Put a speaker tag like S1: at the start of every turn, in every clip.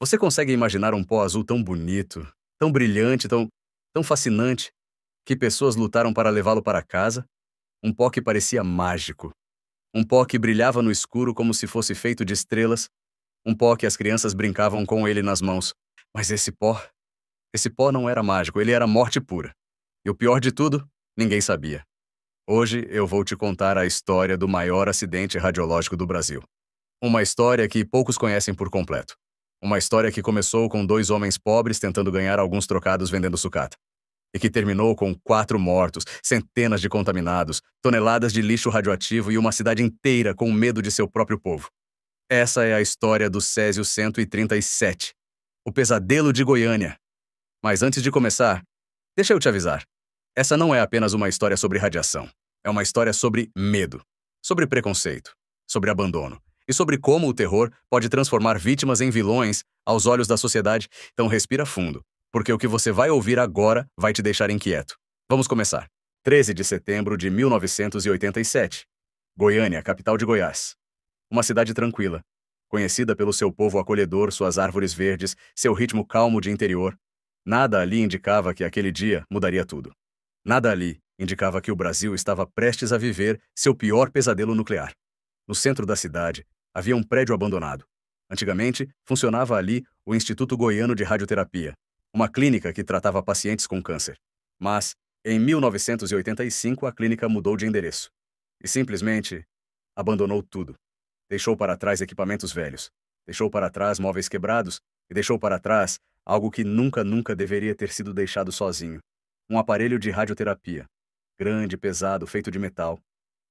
S1: Você consegue imaginar um pó azul tão bonito, tão brilhante, tão fascinante, que pessoas lutaram para levá-lo para casa? Um pó que parecia mágico. Um pó que brilhava no escuro como se fosse feito de estrelas. Um pó que as crianças brincavam com ele nas mãos. Mas esse pó não era mágico, ele era morte pura. E o pior de tudo, ninguém sabia. Hoje eu vou te contar a história do maior acidente radiológico do Brasil. Uma história que poucos conhecem por completo. Uma história que começou com dois homens pobres tentando ganhar alguns trocados vendendo sucata. E que terminou com 4 mortos, centenas de contaminados, toneladas de lixo radioativo e uma cidade inteira com medo de seu próprio povo. Essa é a história do Césio 137, o pesadelo de Goiânia. Mas antes de começar, deixa eu te avisar. Essa não é apenas uma história sobre radiação. É uma história sobre medo, sobre preconceito, sobre abandono e sobre como o terror pode transformar vítimas em vilões aos olhos da sociedade. Então respira fundo, porque o que você vai ouvir agora vai te deixar inquieto. Vamos começar. 13 de setembro de 1987. Goiânia, capital de Goiás. Uma cidade tranquila, conhecida pelo seu povo acolhedor, suas árvores verdes, seu ritmo calmo de interior. Nada ali indicava que aquele dia mudaria tudo. Nada ali indicava que o Brasil estava prestes a viver seu pior pesadelo nuclear. No centro da cidade, havia um prédio abandonado. Antigamente, funcionava ali o Instituto Goiano de Radioterapia, uma clínica que tratava pacientes com câncer. Mas, em 1985, a clínica mudou de endereço. E simplesmente abandonou tudo. Deixou para trás equipamentos velhos, deixou para trás móveis quebrados e deixou para trás algo que nunca deveria ter sido deixado sozinho. Um aparelho de radioterapia, grande, pesado, feito de metal.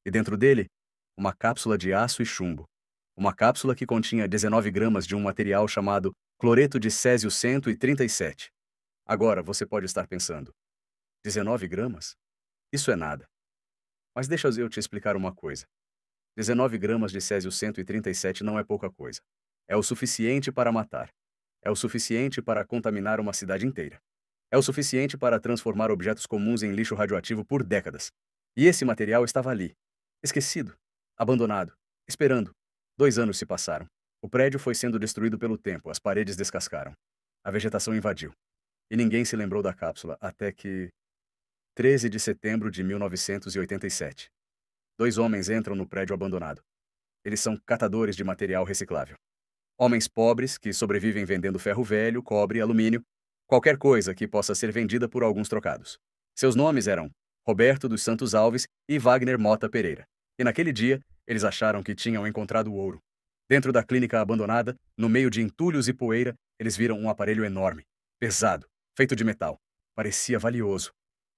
S1: E dentro dele, uma cápsula de aço e chumbo. Uma cápsula que continha 19 gramas de um material chamado cloreto de césio 137. Agora você pode estar pensando, 19 gramas? Isso é nada. Mas deixa eu te explicar uma coisa. 19 gramas de césio 137 não é pouca coisa. É o suficiente para matar. É o suficiente para contaminar uma cidade inteira. É o suficiente para transformar objetos comuns em lixo radioativo por décadas. E esse material estava ali, esquecido, abandonado, esperando. 2 anos se passaram. O prédio foi sendo destruído pelo tempo, as paredes descascaram. A vegetação invadiu. E ninguém se lembrou da cápsula até que... 13 de setembro de 1987. 2 homens entram no prédio abandonado. Eles são catadores de material reciclável. Homens pobres que sobrevivem vendendo ferro velho, cobre, alumínio, qualquer coisa que possa ser vendida por alguns trocados. Seus nomes eram Roberto dos Santos Alves e Wagner Mota Pereira. E naquele dia, eles acharam que tinham encontrado o ouro. Dentro da clínica abandonada, no meio de entulhos e poeira, eles viram um aparelho enorme, pesado, feito de metal. Parecia valioso.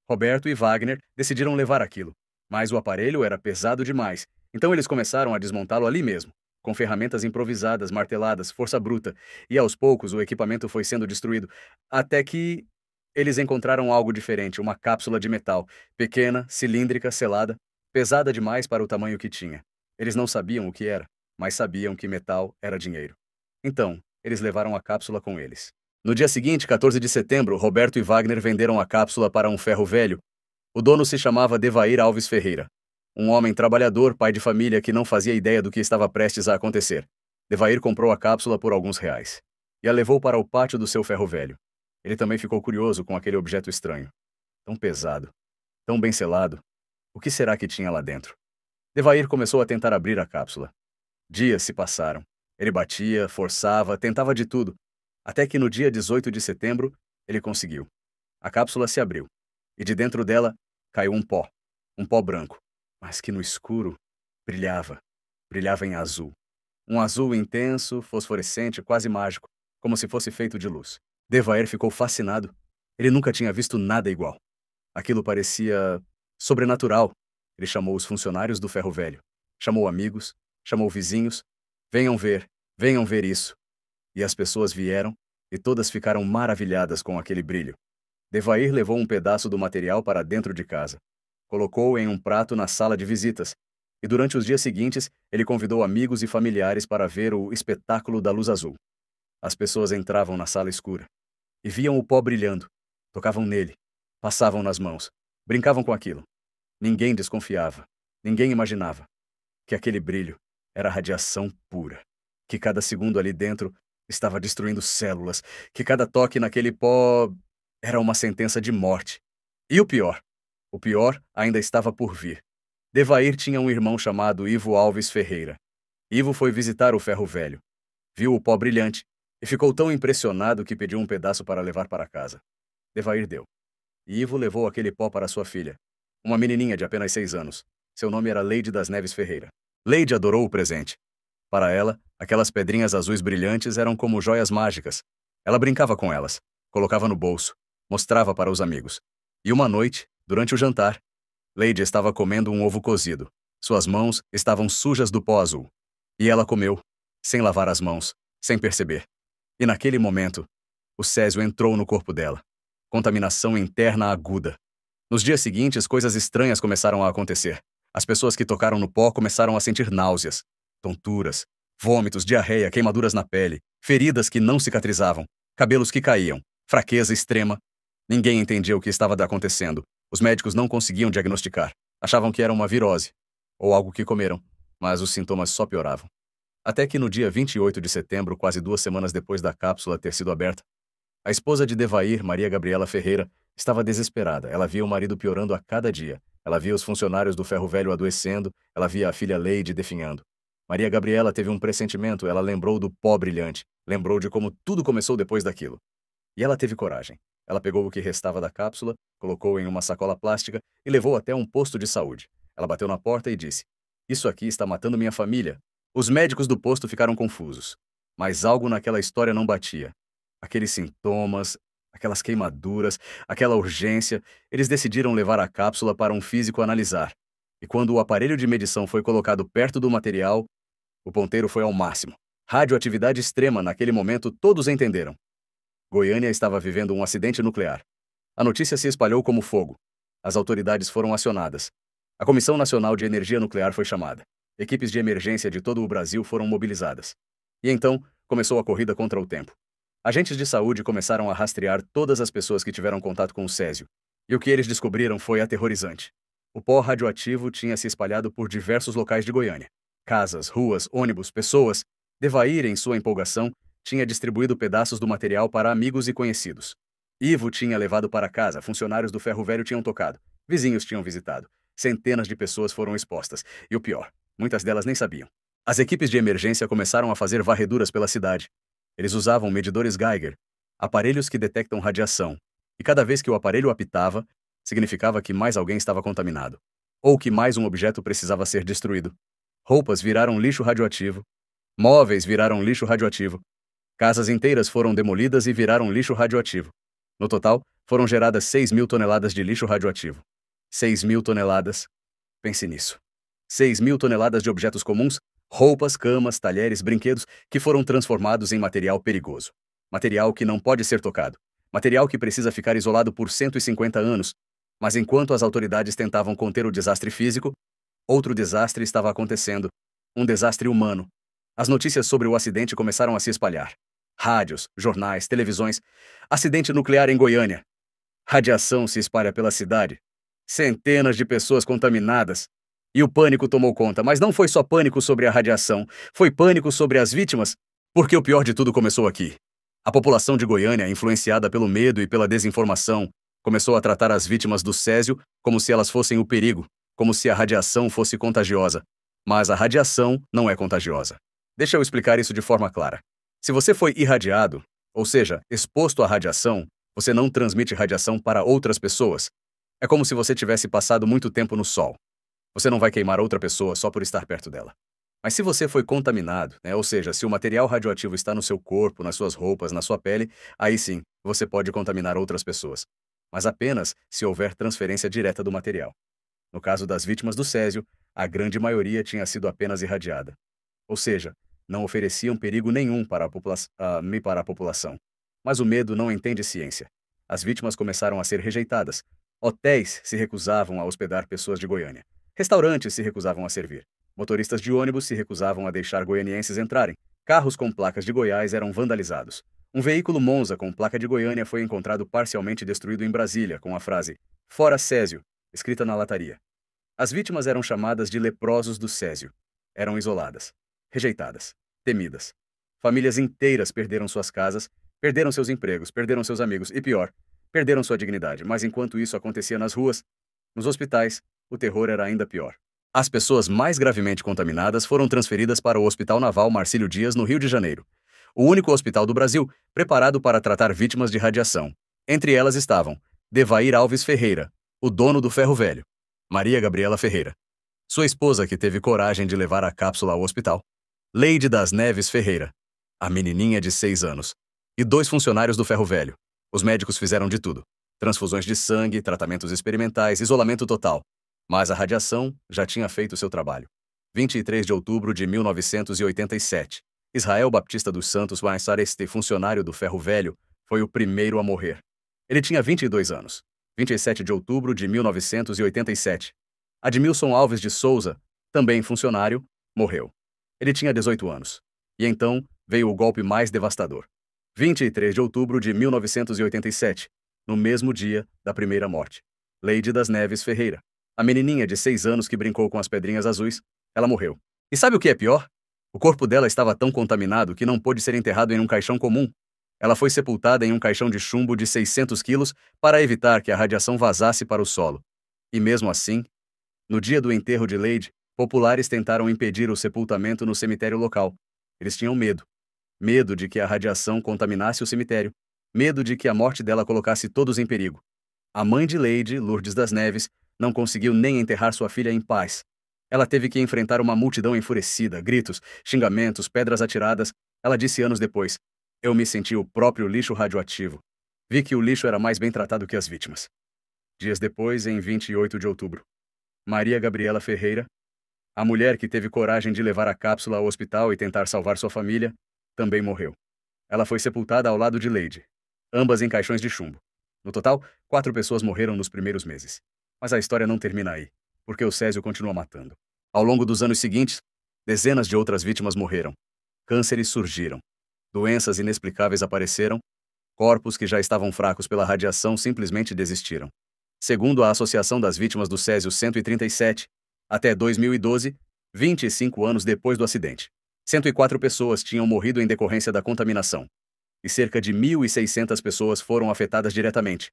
S1: Roberto e Wagner decidiram levar aquilo, mas o aparelho era pesado demais, então eles começaram a desmontá-lo ali mesmo, com ferramentas improvisadas, marteladas, força bruta, e aos poucos o equipamento foi sendo destruído, até que eles encontraram algo diferente, uma cápsula de metal, pequena, cilíndrica, selada, pesada demais para o tamanho que tinha. Eles não sabiam o que era, mas sabiam que metal era dinheiro. Então, eles levaram a cápsula com eles. No dia seguinte, 14 de setembro, Roberto e Wagner venderam a cápsula para um ferro velho. O dono se chamava Devair Alves Ferreira. Um homem trabalhador, pai de família que não fazia ideia do que estava prestes a acontecer. Devair comprou a cápsula por alguns reais e a levou para o pátio do seu ferro velho. Ele também ficou curioso com aquele objeto estranho. Tão pesado, tão bem selado. O que será que tinha lá dentro? Devair começou a tentar abrir a cápsula. Dias se passaram. Ele batia, forçava, tentava de tudo. Até que no dia 18 de setembro, ele conseguiu. A cápsula se abriu. E de dentro dela caiu um pó branco, mas que no escuro brilhava. Brilhava em azul. Um azul intenso, fosforescente, quase mágico, como se fosse feito de luz. Devair ficou fascinado. Ele nunca tinha visto nada igual. Aquilo parecia sobrenatural. Ele chamou os funcionários do ferro velho. Chamou amigos, chamou vizinhos. Venham ver isso. E as pessoas vieram, e todas ficaram maravilhadas com aquele brilho. Devair levou um pedaço do material para dentro de casa. Colocou-o em um prato na sala de visitas. E durante os dias seguintes, ele convidou amigos e familiares para ver o espetáculo da luz azul. As pessoas entravam na sala escura e viam o pó brilhando. Tocavam nele, passavam nas mãos, brincavam com aquilo. Ninguém desconfiava, ninguém imaginava que aquele brilho era radiação pura, que cada segundo ali dentro Estava destruindo células, que cada toque naquele pó era uma sentença de morte. E o pior ainda estava por vir. Devair tinha um irmão chamado Ivo Alves Ferreira. Ivo foi visitar o ferro velho, viu o pó brilhante e ficou tão impressionado que pediu um pedaço para levar para casa. Devair deu. E Ivo levou aquele pó para sua filha, uma menininha de apenas 6 anos. Seu nome era Leide das Neves Ferreira. Leide adorou o presente. Para ela, aquelas pedrinhas azuis brilhantes eram como joias mágicas. Ela brincava com elas, colocava no bolso, mostrava para os amigos. E uma noite, durante o jantar, Leide estava comendo um ovo cozido. Suas mãos estavam sujas do pó azul. E ela comeu, sem lavar as mãos, sem perceber. E naquele momento, o césio entrou no corpo dela. Contaminação interna aguda. Nos dias seguintes, coisas estranhas começaram a acontecer. As pessoas que tocaram no pó começaram a sentir náuseas, tonturas, vômitos, diarreia, queimaduras na pele, feridas que não cicatrizavam, cabelos que caíam, fraqueza extrema. Ninguém entendia o que estava acontecendo. Os médicos não conseguiam diagnosticar. Achavam que era uma virose, ou algo que comeram, mas os sintomas só pioravam. Até que no dia 28 de setembro, quase 2 semanas depois da cápsula ter sido aberta, a esposa de Devair, Maria Gabriela Ferreira, estava desesperada. Ela via o marido piorando a cada dia. Ela via os funcionários do ferro velho adoecendo, ela via a filha Leide definhando. Maria Gabriela teve um pressentimento, ela lembrou do pó brilhante, lembrou de como tudo começou depois daquilo. E ela teve coragem. Ela pegou o que restava da cápsula, colocou em uma sacola plástica e levou até um posto de saúde. Ela bateu na porta e disse: "Isso aqui está matando minha família." Os médicos do posto ficaram confusos, mas algo naquela história não batia. Aqueles sintomas, aquelas queimaduras, aquela urgência, eles decidiram levar a cápsula para um físico analisar. E quando o aparelho de medição foi colocado perto do material, o ponteiro foi ao máximo. Radioatividade extrema, naquele momento todos entenderam. Goiânia estava vivendo um acidente nuclear. A notícia se espalhou como fogo. As autoridades foram acionadas. A Comissão Nacional de Energia Nuclear foi chamada. Equipes de emergência de todo o Brasil foram mobilizadas. E então, começou a corrida contra o tempo. Agentes de saúde começaram a rastrear todas as pessoas que tiveram contato com o césio. E o que eles descobriram foi aterrorizante. O pó radioativo tinha se espalhado por diversos locais de Goiânia. Casas, ruas, ônibus, pessoas. Devair, em sua empolgação, tinha distribuído pedaços do material para amigos e conhecidos. Ivo tinha levado para casa, funcionários do ferro velho tinham tocado, vizinhos tinham visitado. Centenas de pessoas foram expostas. E o pior, muitas delas nem sabiam. As equipes de emergência começaram a fazer varreduras pela cidade. Eles usavam medidores Geiger, aparelhos que detectam radiação, e cada vez que o aparelho apitava, significava que mais alguém estava contaminado, ou que mais um objeto precisava ser destruído. Roupas viraram lixo radioativo, móveis viraram lixo radioativo, casas inteiras foram demolidas e viraram lixo radioativo. No total, foram geradas 6.000 toneladas de lixo radioativo. 6.000 toneladas. Pense nisso. 6.000 toneladas de objetos comuns, roupas, camas, talheres, brinquedos, que foram transformados em material perigoso. Material que não pode ser tocado. Material que precisa ficar isolado por 150 anos. Mas enquanto as autoridades tentavam conter o desastre físico, outro desastre estava acontecendo. Um desastre humano. As notícias sobre o acidente começaram a se espalhar. Rádios, jornais, televisões. Acidente nuclear em Goiânia. Radiação se espalha pela cidade. Centenas de pessoas contaminadas. E o pânico tomou conta, mas não foi só pânico sobre a radiação, foi pânico sobre as vítimas, porque o pior de tudo começou aqui. A população de Goiânia, influenciada pelo medo e pela desinformação, começou a tratar as vítimas do césio como se elas fossem o perigo, como se a radiação fosse contagiosa. Mas a radiação não é contagiosa. Deixa eu explicar isso de forma clara. Se você foi irradiado, ou seja, exposto à radiação, você não transmite radiação para outras pessoas. É como se você tivesse passado muito tempo no sol. Você não vai queimar outra pessoa só por estar perto dela. Mas se você foi contaminado, ou seja, se o material radioativo está no seu corpo, nas suas roupas, na sua pele, aí sim, você pode contaminar outras pessoas. Mas apenas se houver transferência direta do material. No caso das vítimas do césio, a grande maioria tinha sido apenas irradiada. Ou seja, não ofereciam perigo nenhum para a população. Mas o medo não entende ciência. As vítimas começaram a ser rejeitadas. Hotéis se recusavam a hospedar pessoas de Goiânia. Restaurantes se recusavam a servir. Motoristas de ônibus se recusavam a deixar goianienses entrarem. Carros com placas de Goiás eram vandalizados. Um veículo Monza com placa de Goiânia foi encontrado parcialmente destruído em Brasília, com a frase "Fora Césio", escrita na lataria. As vítimas eram chamadas de leprosos do césio. Eram isoladas, rejeitadas, temidas. Famílias inteiras perderam suas casas, perderam seus empregos, perderam seus amigos e, pior, perderam sua dignidade. Mas enquanto isso acontecia nas ruas, nos hospitais, o terror era ainda pior. As pessoas mais gravemente contaminadas foram transferidas para o Hospital Naval Marcílio Dias, no Rio de Janeiro, o único hospital do Brasil preparado para tratar vítimas de radiação. Entre elas estavam Devair Alves Ferreira, o dono do ferro velho, Maria Gabriela Ferreira, sua esposa que teve coragem de levar a cápsula ao hospital, Leide das Neves Ferreira, a menininha de 6 anos, e 2 funcionários do ferro velho. Os médicos fizeram de tudo: transfusões de sangue, tratamentos experimentais, isolamento total. Mas a radiação já tinha feito seu trabalho. 23 de outubro de 1987. Israel Baptista dos Santos Mansar, este funcionário do ferro velho, foi o primeiro a morrer. Ele tinha 22 anos. 27 de outubro de 1987. Admilson Alves de Souza, também funcionário, morreu. Ele tinha 18 anos. E então veio o golpe mais devastador. 23 de outubro de 1987, no mesmo dia da primeira morte. Leide das Neves Ferreira, a menininha de 6 anos que brincou com as pedrinhas azuis, ela morreu. E sabe o que é pior? O corpo dela estava tão contaminado que não pôde ser enterrado em um caixão comum. Ela foi sepultada em um caixão de chumbo de 600 quilos para evitar que a radiação vazasse para o solo. E mesmo assim, no dia do enterro de Leide, populares tentaram impedir o sepultamento no cemitério local. Eles tinham medo. Medo de que a radiação contaminasse o cemitério. Medo de que a morte dela colocasse todos em perigo. A mãe de Leide, Lourdes das Neves, não conseguiu nem enterrar sua filha em paz. Ela teve que enfrentar uma multidão enfurecida, gritos, xingamentos, pedras atiradas. Ela disse anos depois: "Eu me senti o próprio lixo radioativo. Vi que o lixo era mais bem tratado que as vítimas." Dias depois, em 28 de outubro, Maria Gabriela Ferreira, a mulher que teve coragem de levar a cápsula ao hospital e tentar salvar sua família, também morreu. Ela foi sepultada ao lado de Leide, ambas em caixões de chumbo. No total, 4 pessoas morreram nos primeiros meses. Mas a história não termina aí, porque o césio continua matando. Ao longo dos anos seguintes, dezenas de outras vítimas morreram. Cânceres surgiram. Doenças inexplicáveis apareceram. Corpos que já estavam fracos pela radiação simplesmente desistiram. Segundo a Associação das Vítimas do Césio 137, até 2012, 25 anos depois do acidente, 104 pessoas tinham morrido em decorrência da contaminação. E cerca de 1.600 pessoas foram afetadas diretamente.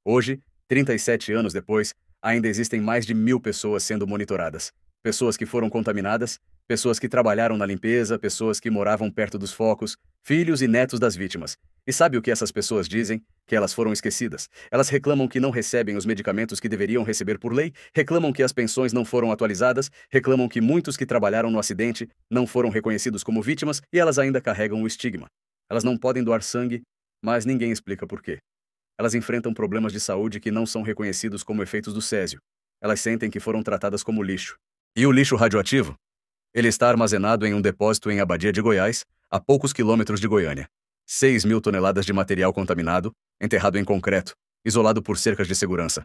S1: Hoje, 37 anos depois, ainda existem mais de 1.000 pessoas sendo monitoradas. Pessoas que foram contaminadas, pessoas que trabalharam na limpeza, pessoas que moravam perto dos focos, filhos e netos das vítimas. E sabe o que essas pessoas dizem? Que elas foram esquecidas. Elas reclamam que não recebem os medicamentos que deveriam receber por lei, reclamam que as pensões não foram atualizadas, reclamam que muitos que trabalharam no acidente não foram reconhecidos como vítimas e elas ainda carregam o estigma. Elas não podem doar sangue, mas ninguém explica por quê. Elas enfrentam problemas de saúde que não são reconhecidos como efeitos do césio. Elas sentem que foram tratadas como lixo. E o lixo radioativo? Ele está armazenado em um depósito em Abadia de Goiás, a poucos quilômetros de Goiânia. 6.000 toneladas de material contaminado, enterrado em concreto, isolado por cercas de segurança.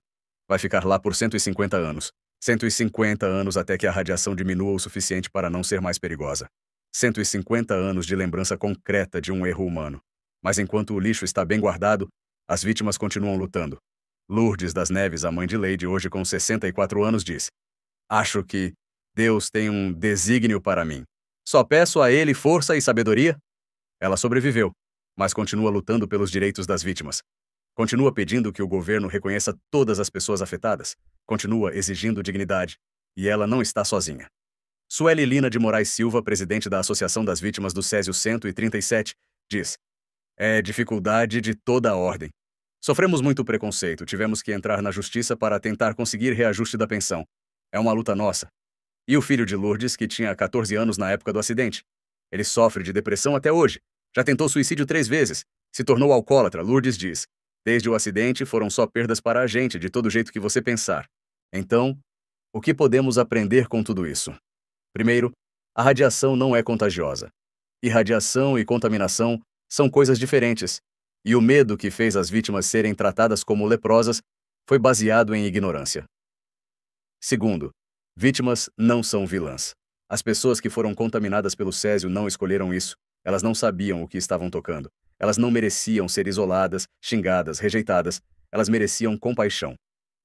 S1: Vai ficar lá por 150 anos. 150 anos até que a radiação diminua o suficiente para não ser mais perigosa. 150 anos de lembrança concreta de um erro humano. Mas enquanto o lixo está bem guardado, as vítimas continuam lutando. Lourdes das Neves, a mãe de Leide, hoje com 64 anos, diz: "Acho que Deus tem um desígnio para mim. Só peço a Ele força e sabedoria." Ela sobreviveu, mas continua lutando pelos direitos das vítimas. Continua pedindo que o governo reconheça todas as pessoas afetadas. Continua exigindo dignidade. E ela não está sozinha. Sueli Lina de Moraes Silva, presidente da Associação das Vítimas do Césio 137, diz: "É dificuldade de toda a ordem. Sofremos muito preconceito, tivemos que entrar na justiça para tentar conseguir reajuste da pensão. É uma luta nossa." E o filho de Lourdes, que tinha 14 anos na época do acidente? Ele sofre de depressão até hoje. Já tentou suicídio 3 vezes. Se tornou alcoólatra, Lourdes diz: "Desde o acidente foram só perdas para a gente, de todo jeito que você pensar." Então, o que podemos aprender com tudo isso? Primeiro, a radiação não é contagiosa. Irradiação e contaminação são coisas diferentes. E o medo que fez as vítimas serem tratadas como leprosas foi baseado em ignorância. Segundo, vítimas não são vilãs. As pessoas que foram contaminadas pelo césio não escolheram isso. Elas não sabiam o que estavam tocando. Elas não mereciam ser isoladas, xingadas, rejeitadas. Elas mereciam compaixão.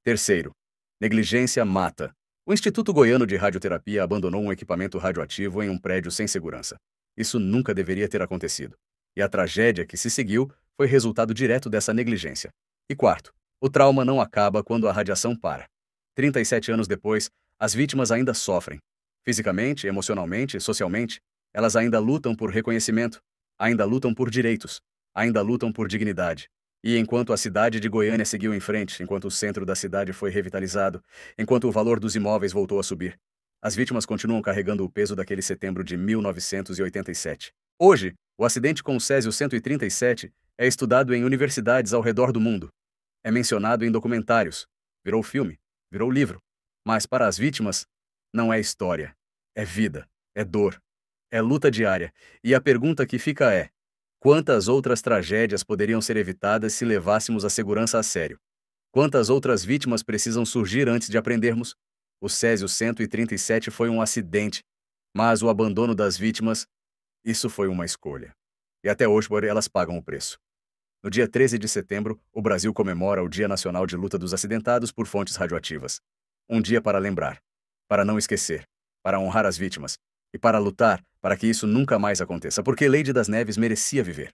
S1: Terceiro, negligência mata. O Instituto Goiano de Radioterapia abandonou um equipamento radioativo em um prédio sem segurança. Isso nunca deveria ter acontecido. E a tragédia que se seguiu foi resultado direto dessa negligência. E quarto, o trauma não acaba quando a radiação para. 37 anos depois, as vítimas ainda sofrem. Fisicamente, emocionalmente, socialmente, elas ainda lutam por reconhecimento, ainda lutam por direitos, ainda lutam por dignidade. E enquanto a cidade de Goiânia seguiu em frente, enquanto o centro da cidade foi revitalizado, enquanto o valor dos imóveis voltou a subir, as vítimas continuam carregando o peso daquele setembro de 1987. Hoje, o acidente com o Césio 137 é estudado em universidades ao redor do mundo. É mencionado em documentários, virou filme, virou livro. Mas para as vítimas, não é história, é vida, é dor, é luta diária. E a pergunta que fica é: quantas outras tragédias poderiam ser evitadas se levássemos a segurança a sério? Quantas outras vítimas precisam surgir antes de aprendermos? O Césio 137 foi um acidente, mas o abandono das vítimas, isso foi uma escolha. E até hoje, elas pagam o preço. No dia 13 de setembro, o Brasil comemora o Dia Nacional de Luta dos Acidentados por Fontes Radioativas. Um dia para lembrar, para não esquecer, para honrar as vítimas e para lutar para que isso nunca mais aconteça, porque Leide das Neves merecia viver.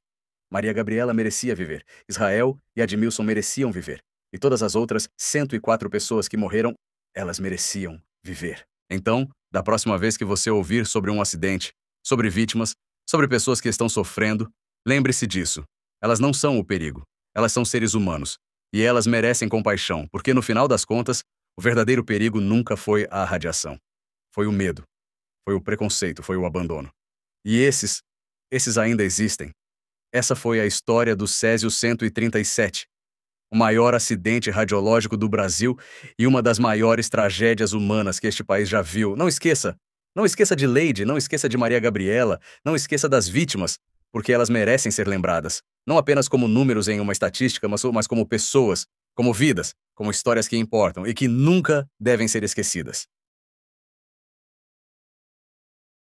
S1: Maria Gabriela merecia viver. Israel e Admilson mereciam viver. E todas as outras 104 pessoas que morreram, elas mereciam viver. Então, da próxima vez que você ouvir sobre um acidente, sobre vítimas, sobre pessoas que estão sofrendo, lembre-se disso. Elas não são o perigo. Elas são seres humanos. E elas merecem compaixão, porque no final das contas, o verdadeiro perigo nunca foi a radiação. Foi o medo. Foi o preconceito, foi o abandono. E esses ainda existem. Essa foi a história do Césio 137, o maior acidente radiológico do Brasil e uma das maiores tragédias humanas que este país já viu. Não esqueça! Não esqueça de Leide, não esqueça de Maria Gabriela, não esqueça das vítimas, porque elas merecem ser lembradas. Não apenas como números em uma estatística, mas como pessoas, como vidas, como histórias que importam e que nunca devem ser esquecidas.